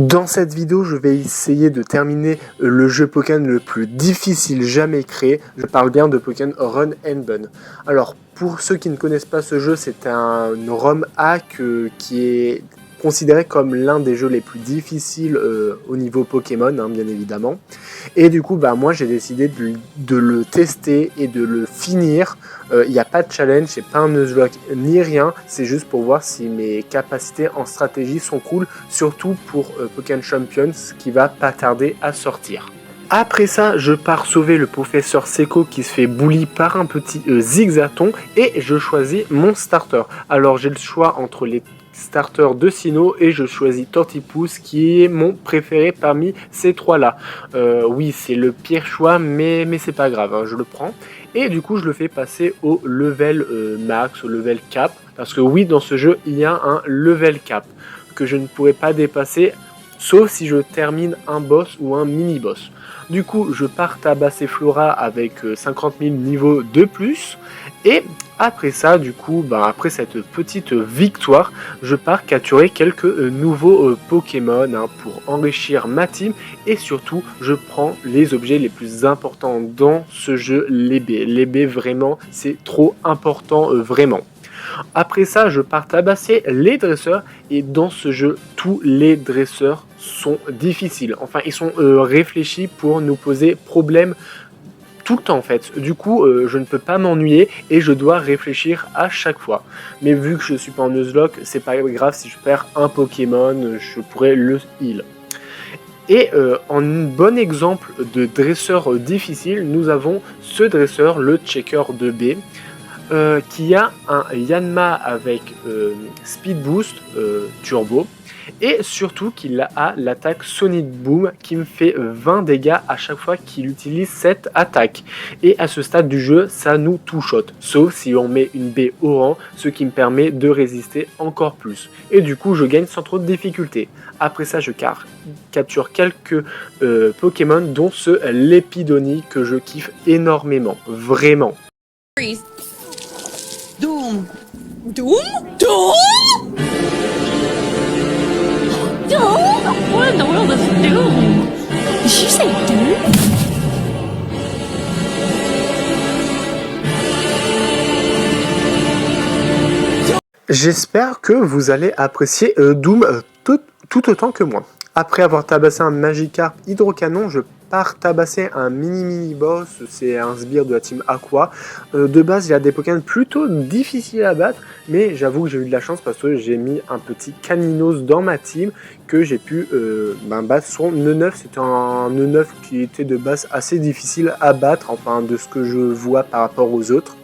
Dans cette vidéo, je vais essayer de terminer le jeu Pokémon le plus difficile jamais créé. Je parle bien de Pokémon Run and Gun. Alors, pour ceux qui ne connaissent pas ce jeu, c'est un ROM hack qui est considéré comme l'un des jeux les plus difficiles au niveau Pokémon, bien évidemment. Et du coup, moi j'ai décidé de le tester et de le finir. Il n'y a pas de challenge, c'est pas un Nuzlocke ni rien, c'est juste pour voir si mes capacités en stratégie sont cool, surtout pour Pokémon Champions qui va pas tarder à sortir. Après ça, je pars sauver le professeur Seko qui se fait bully par un petit Zigzaton et je choisis mon starter. Alors j'ai le choix entre les starters de Sinnoh et je choisis Tortipousse qui est mon préféré parmi ces trois-là. Oui, c'est le pire choix, mais c'est pas grave, je le prends. Et du coup, je le fais passer au level max, au level cap, parce que oui, dans ce jeu, il y a un level cap que je ne pourrais pas dépasser, sauf si je termine un boss ou un mini-boss. Du coup, je pars tabasser Flora avec 50 000 niveaux de plus. Et après ça, du coup, après cette petite victoire, je pars capturer quelques nouveaux Pokémon pour enrichir ma team. Et surtout, je prends les objets les plus importants dans ce jeu, les baies. Les baies, vraiment, c'est trop important, vraiment. Après ça, je pars tabasser les dresseurs et dans ce jeu, tous les dresseurs sont difficiles. Enfin, ils sont réfléchis pour nous poser problème tout le temps en fait. Du coup, je ne peux pas m'ennuyer et je dois réfléchir à chaque fois. Mais vu que je suis pas en Nuzlocke, c'est pas grave si je perds un Pokémon, je pourrais le heal. Et en un bon exemple de dresseur difficile, nous avons ce dresseur, le checker de B. Qui a un Yanma avec Speed Boost Turbo et surtout qu'il a l'attaque Sonic Boom qui me fait 20 dégâts à chaque fois qu'il utilise cette attaque. Et à ce stade du jeu, ça nous two-shot, sauf si on met une baie au rang, ce qui me permet de résister encore plus. Et du coup, je gagne sans trop de difficultés. Après ça, je capture quelques Pokémon, dont ce Lepidoni que je kiffe énormément, vraiment. Doom! Doom? Doom? Doom? What in the world is Doom? Did she say Doom? J'espère que vous allez apprécier Doom tout autant que moi. Après avoir tabassé un Magikarp Hydrocanon, je pars tabasser un mini-boss, c'est un sbire de la team Aqua. De base, il y a des Pokémon plutôt difficiles à battre, mais j'avoue que j'ai eu de la chance parce que j'ai mis un petit Caninos dans ma team que j'ai pu battre son E9. C'était un E9 qui était de base assez difficile à battre, enfin de ce que je vois par rapport aux autres.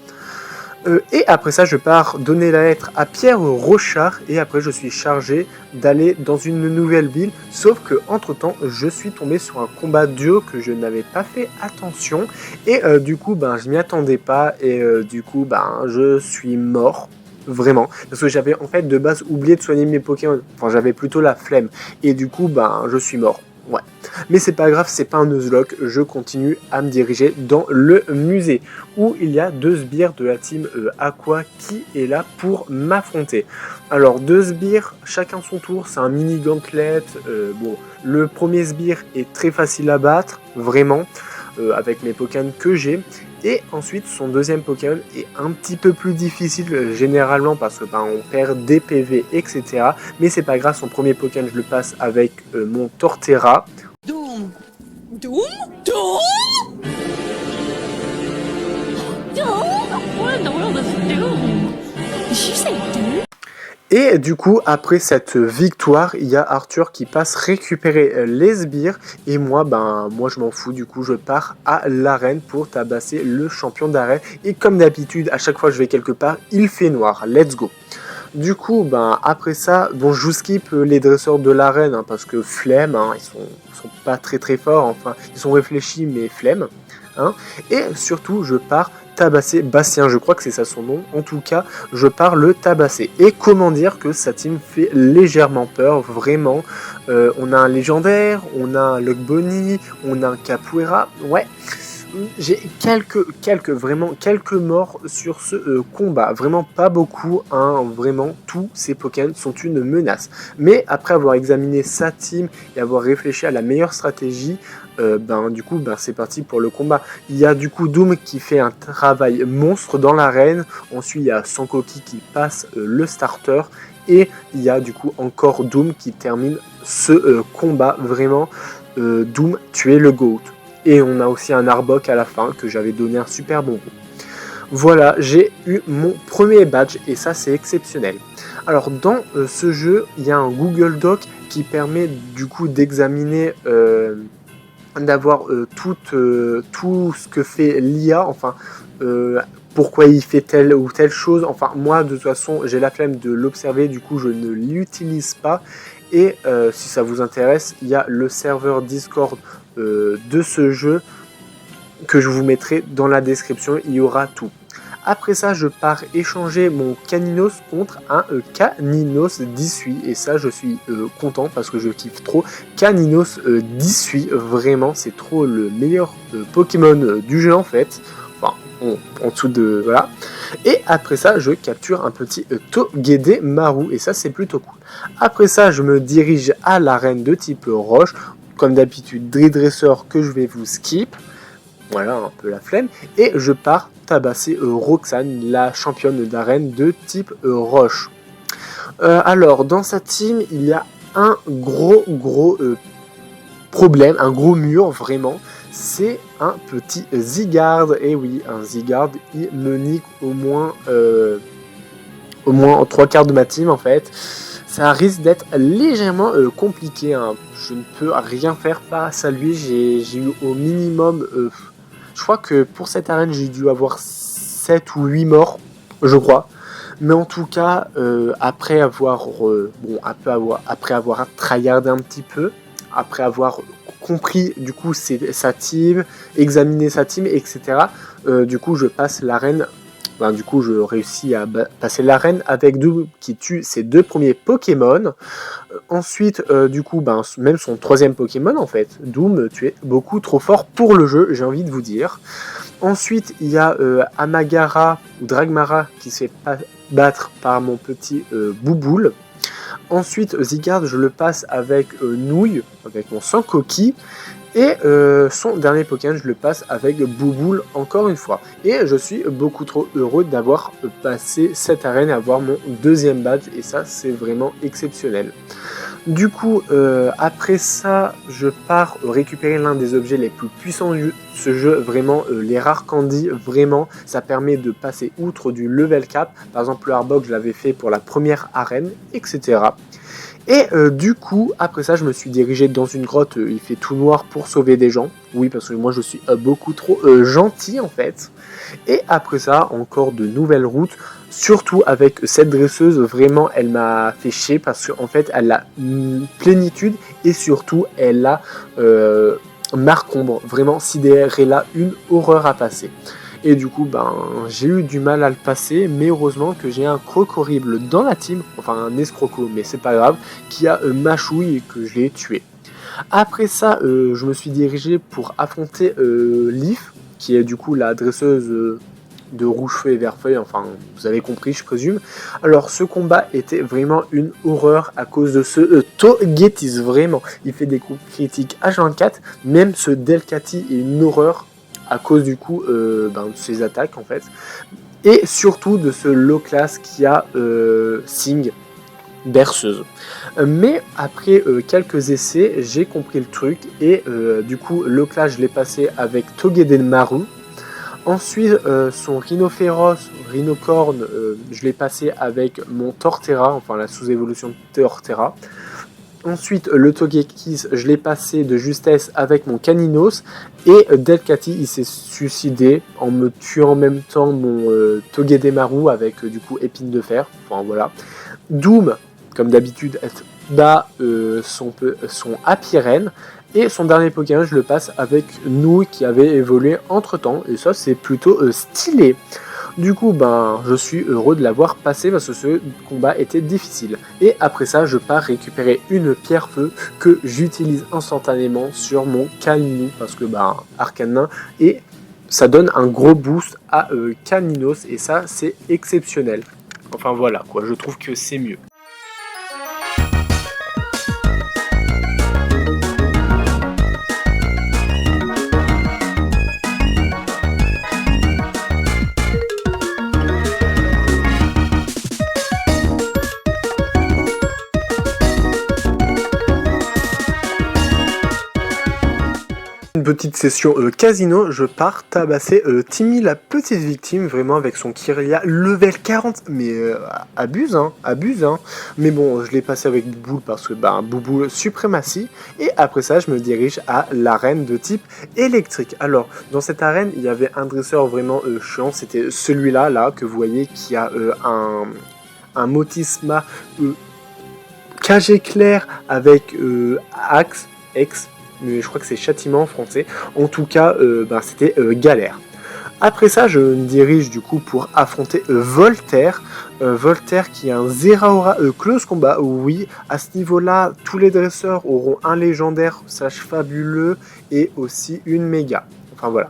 Et après ça, je pars donner la lettre à Pierre Rochard et après je suis chargé d'aller dans une nouvelle ville. Sauf que entre temps, je suis tombé sur un combat duo que je n'avais pas fait attention et du coup, je m'y attendais pas et du coup, je suis mort. Vraiment, parce que j'avais en fait de base oublié de soigner mes Pokémon. Enfin, j'avais plutôt la flemme et du coup, je suis mort. Ouais, mais c'est pas grave, c'est pas un Nuzlocke, je continue à me diriger dans le musée où il y a deux sbires de la team Aqua qui est là pour m'affronter. Alors deux sbires, chacun son tour, c'est un mini gauntlet. Le premier sbire est très facile à battre, vraiment, avec mes Pokémon que j'ai. Et ensuite, son deuxième Pokémon est un petit peu plus difficile généralement parce que on perd des PV, etc. Mais c'est pas grave, son premier Pokémon, je le passe avec mon Torterra. Doom! Doom? Doom? Doom? What in the world is Doom? Did she say Doom? Et du coup, après cette victoire, il y a Arthur qui passe récupérer les sbires. Et moi, je m'en fous. Du coup, je pars à l'arène pour tabasser le champion d'arène. Et comme d'habitude, à chaque fois que je vais quelque part, il fait noir. Let's go. Du coup, après ça, je vous skip les dresseurs de l'arène parce que flemme, ils sont pas très forts. Enfin, ils sont réfléchis, mais flemme. Et surtout, je pars tabasser Bastien, je crois que c'est ça son nom. En tout cas, je pars le tabasser. Et comment dire que sa team fait légèrement peur, vraiment. On a un légendaire, on a un Logbony, on a un Capoeira. Ouais, J'ai vraiment quelques morts sur ce combat. Vraiment pas beaucoup, hein. Vraiment, tous ces Pokémon sont une menace. Mais après avoir examiné sa team et avoir réfléchi à la meilleure stratégie, c'est parti pour le combat. Il y a du coup Doom qui fait un travail monstre dans l'arène. Ensuite, il y a Sankoki qui passe le starter. Et il y a du coup encore Doom qui termine ce combat. Vraiment, Doom, tu es le GOAT. Et on a aussi un Arbok à la fin que j'avais donné un super bon coup. Voilà, j'ai eu mon premier badge et ça c'est exceptionnel. Alors dans ce jeu, il y a un Google Doc qui permet du coup d'examiner, d'avoir tout ce que fait l'IA, enfin pourquoi il fait telle ou telle chose. Enfin moi de toute façon j'ai la flemme de l'observer, du coup je ne l'utilise pas. Et si ça vous intéresse, il y a le serveur Discord de ce jeu que je vous mettrai dans la description, il y aura tout. Après ça, je pars échanger mon Caninos contre un Caninos 18 et ça, je suis content parce que je kiffe trop. Caninos 18, vraiment, c'est trop le meilleur Pokémon du jeu en fait. Enfin, en dessous de... voilà. Et après ça, je capture un petit Togedemaru et ça, c'est plutôt cool. Après ça, je me dirige à l'arène de type roche. Comme d'habitude, Dredressor que je vais vous skip. Voilà, un peu la flemme. Et je pars tabasser Roxane, la championne d'arène de type roche. Alors, dans sa team, il y a un gros problème, un gros mur, vraiment. C'est un petit Zygarde. Et oui, un Zygarde, il me nique au moins en 3/4 de ma team, en fait. Ça risque d'être légèrement compliqué, hein. Je ne peux rien faire face à lui. J'ai eu au minimum... je crois que pour cette arène, j'ai dû avoir 7 ou 8 morts, je crois. Mais en tout cas, après avoir tryhardé un petit peu, après avoir compris du coup sa team, examiné sa team, etc. Du coup, je passe l'arène. Du coup, je réussis à passer l'arène avec Doom qui tue ses 2 premiers Pokémon. Ensuite, même son 3e Pokémon en fait. Doom, tu es beaucoup trop fort pour le jeu, j'ai envie de vous dire. Ensuite, il y a Amagara ou Dragmara qui se fait battre par mon petit Bouboule. Ensuite, Zygarde, je le passe avec Nouille, avec mon Sankoki. Et son dernier Pokémon, je le passe avec Bouboule encore une fois. Et je suis beaucoup trop heureux d'avoir passé cette arène et avoir mon 2e badge. Et ça, c'est vraiment exceptionnel. Du coup, après ça, je pars récupérer l'un des objets les plus puissants de ce jeu. Vraiment, les rares candies, vraiment, ça permet de passer outre du level cap. Par exemple, le Arbok, je l'avais fait pour la première arène, etc. Et du coup, après ça, je me suis dirigé dans une grotte, il fait tout noir pour sauver des gens. Oui, parce que moi, je suis beaucoup trop gentil, en fait. Et après ça, encore de nouvelles routes, surtout avec cette dresseuse, vraiment, elle m'a fait chier, parce qu'en fait, elle a une plénitude, et surtout, elle a Marcombre, vraiment, Sidérella, une horreur à passer. Et du coup, j'ai eu du mal à le passer, mais heureusement que j'ai un croc horrible dans la team, enfin un escroco, mais c'est pas grave, qui a mâchouille et que je l'ai tué. Après ça, je me suis dirigé pour affronter Leaf, qui est du coup la dresseuse de rouge-feu et vert-feuille, enfin vous avez compris je présume. Alors ce combat était vraiment une horreur à cause de ce Togetis, vraiment. Il fait des coups critiques H24, même ce Delcatty est une horreur à cause du coup de ses attaques en fait, et surtout de ce low class qui a Sing, berceuse. Mais après quelques essais, j'ai compris le truc et du coup low class je l'ai passé avec Togedemaru. Ensuite son Rhinophéros, Rhinocorne, je l'ai passé avec mon Torterra, enfin la sous-évolution de Torterra. Ensuite, le Togekiss, je l'ai passé de justesse avec mon Caninos. Et Delcatty, il s'est suicidé en me tuant en même temps mon Togedemaru avec du coup épine de fer. Enfin voilà. Doom, comme d'habitude, bat son Apirène. Et son dernier Pokémon, je le passe avec nous qui avait évolué entre temps. Et ça, c'est plutôt stylé. Du coup, je suis heureux de l'avoir passé parce que ce combat était difficile. Et après ça, je pars récupérer une pierre feu que j'utilise instantanément sur mon Kalinu parce que Arcane Nain est ça donne un gros boost à Caninos et ça c'est exceptionnel. Enfin voilà quoi, je trouve que c'est mieux. Une petite session casino, je pars tabasser Timmy la petite victime, vraiment avec son Kirlia level 40, mais abuse hein. Mais bon, je l'ai passé avec Bouboule parce que Bouboule suprématie, et après ça je me dirige à l'arène de type électrique. Alors, dans cette arène, il y avait un dresseur vraiment chiant, c'était celui-là, là, que vous voyez, qui a un Motisma KG clair avec axe, mais je crois que c'est châtiment en français. En tout cas, c'était galère. Après ça, je me dirige du coup pour affronter Voltaire. Voltaire qui a un Zeraora close combat. Oui, à ce niveau-là, tous les dresseurs auront un légendaire, sage fabuleux, et aussi une méga. Enfin voilà.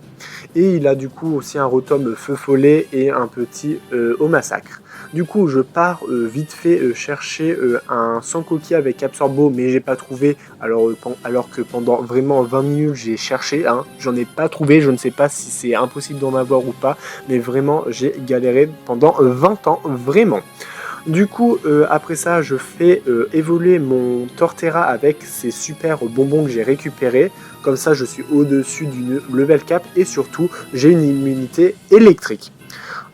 Et il a du coup aussi un Rotom feu follet et un petit au massacre. Du coup, je pars vite fait chercher un Sankoki avec Absorbo, mais j'ai pas trouvé, alors que pendant vraiment 20 minutes j'ai cherché, hein, j'en ai pas trouvé, je ne sais pas si c'est impossible d'en avoir ou pas, mais vraiment j'ai galéré pendant 20 ans, vraiment. Du coup, après ça, je fais évoluer mon Torterra avec ces super bonbons que j'ai récupérés. Comme ça, je suis au-dessus du level cap et surtout, j'ai une immunité électrique.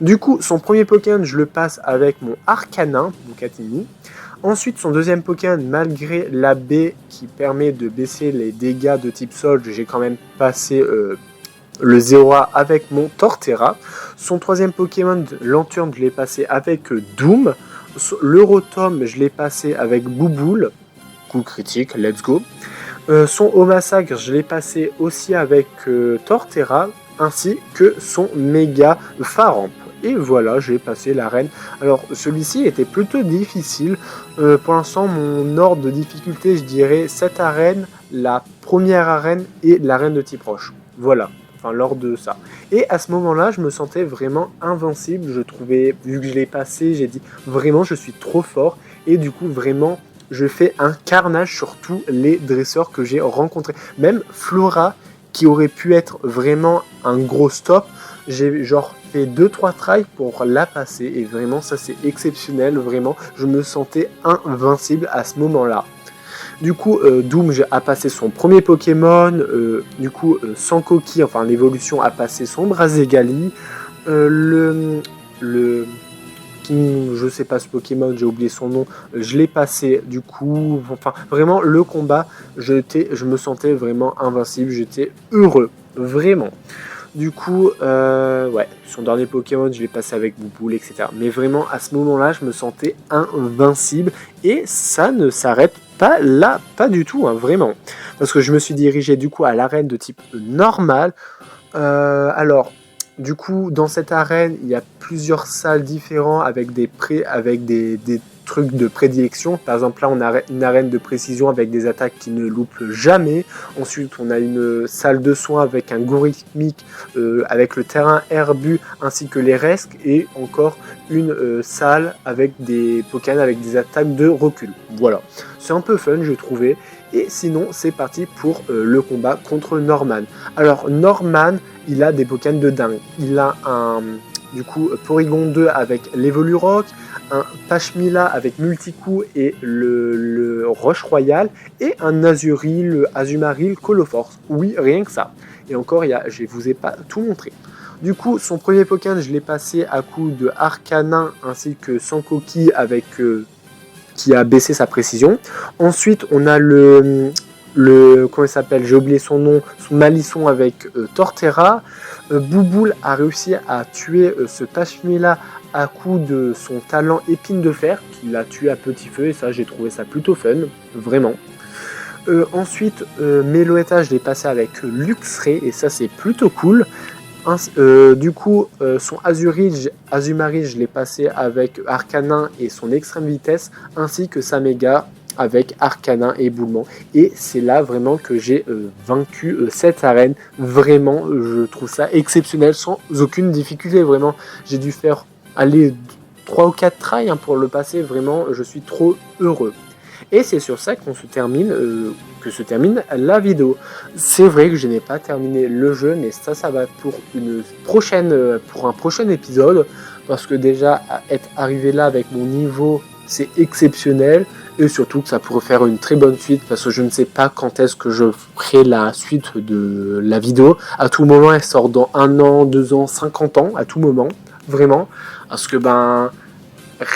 Du coup, son premier Pokémon, je le passe avec mon Arcanin, Bucatini. Ensuite, son deuxième Pokémon, malgré la baie qui permet de baisser les dégâts de type sol, j'ai quand même passé le Zeraora avec mon Torterra. Son troisième Pokémon, Lanturne, je l'ai passé avec Doom. Le Rotom, je l'ai passé avec Bouboule. Coup critique, let's go. Son Omasacre, je l'ai passé aussi avec Torterra, ainsi que son Méga Faramp. Et voilà, j'ai passé l'arène. Alors, celui-ci était plutôt difficile. Pour l'instant, mon ordre de difficulté, je dirais cette arène, la première arène et l'arène de type roche. Voilà, enfin l'ordre de ça. Et à ce moment-là, je me sentais vraiment invincible. Je trouvais, vu que je l'ai passé, j'ai dit vraiment, je suis trop fort. Et du coup, vraiment, je fais un carnage sur tous les dresseurs que j'ai rencontrés. Même Flora, qui aurait pu être vraiment un gros stop, j'ai genre fait 2-3 tries pour la passer et vraiment ça c'est exceptionnel, vraiment je me sentais invincible à ce moment-là. Du coup Doom a passé son premier Pokémon, du coup Sankoki, enfin l'évolution a passé son Brazegali, je sais pas ce Pokémon, j'ai oublié son nom, je l'ai passé du coup, enfin vraiment le combat, je me sentais vraiment invincible, j'étais heureux, vraiment. Du coup, ouais, son dernier Pokémon, je l'ai passé avec Bouboule, etc. Mais vraiment, à ce moment-là, je me sentais invincible. Et ça ne s'arrête pas là, pas du tout, hein, vraiment. Parce que je me suis dirigé du coup à l'arène de type normal. Alors, du coup, dans cette arène, il y a plusieurs salles différentes avec des trucs de prédilection. Par exemple, là, on a une arène de précision avec des attaques qui ne loupent jamais. Ensuite, on a une salle de soins avec un Gorithmique, avec le terrain herbu ainsi que les resques. Et encore une salle avec des Pokémon avec des attaques de recul. Voilà. C'est un peu fun, je trouvais. Et sinon, c'est parti pour le combat contre Norman. Alors, Norman, il a des Pokémon de dingue. Il a du coup, Porygon 2 avec l'Evolurock, un Pachmila avec Multicoup et le Roche Royale, et un Azuril, Azumaril, Coloforce. Oui, rien que ça. Et encore, je ne vous ai pas tout montré. Du coup, son premier Pokémon, je l'ai passé à coup de Arcanin ainsi que Sankoki avec qui a baissé sa précision. Ensuite, on a comment il s'appelle, j'ai oublié son nom, son Malisson avec Torterra. Bouboule a réussi à tuer ce Pachmila à coup de son talent épine de fer, qu'il a tué à petit feu, et ça j'ai trouvé ça plutôt fun, vraiment. Ensuite, Meloetta, je l'ai passé avec Luxray, et ça c'est plutôt cool. Du coup, son Azumaril, je l'ai passé avec Arcanin et son extrême vitesse, ainsi que sa méga. avec Arcanin et Éboulement. Et c'est là vraiment que j'ai vaincu cette arène. Vraiment, je trouve ça exceptionnel, sans aucune difficulté. Vraiment, j'ai dû faire aller 3 ou 4 tries pour le passer. Vraiment, je suis trop heureux. Et c'est sur ça que se termine la vidéo. C'est vrai que je n'ai pas terminé le jeu, mais ça va pour un prochain épisode, parce que déjà être arrivé là avec mon niveau, c'est exceptionnel, et surtout que ça pourrait faire une très bonne suite, parce que je ne sais pas quand est-ce que je ferai la suite de la vidéo. À tout moment, elle sort dans 1 an, 2 ans, 50 ans, à tout moment, vraiment, parce que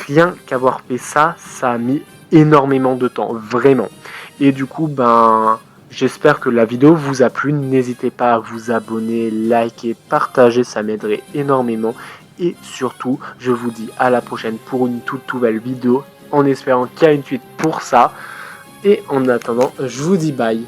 rien qu'avoir fait ça a mis énormément de temps, vraiment. Et du coup, j'espère que la vidéo vous a plu. N'hésitez pas à vous abonner, liker, partager, ça m'aiderait énormément. Et surtout, je vous dis à la prochaine pour une toute nouvelle vidéo, en espérant qu'il y a une suite pour ça. Et en attendant, je vous dis bye.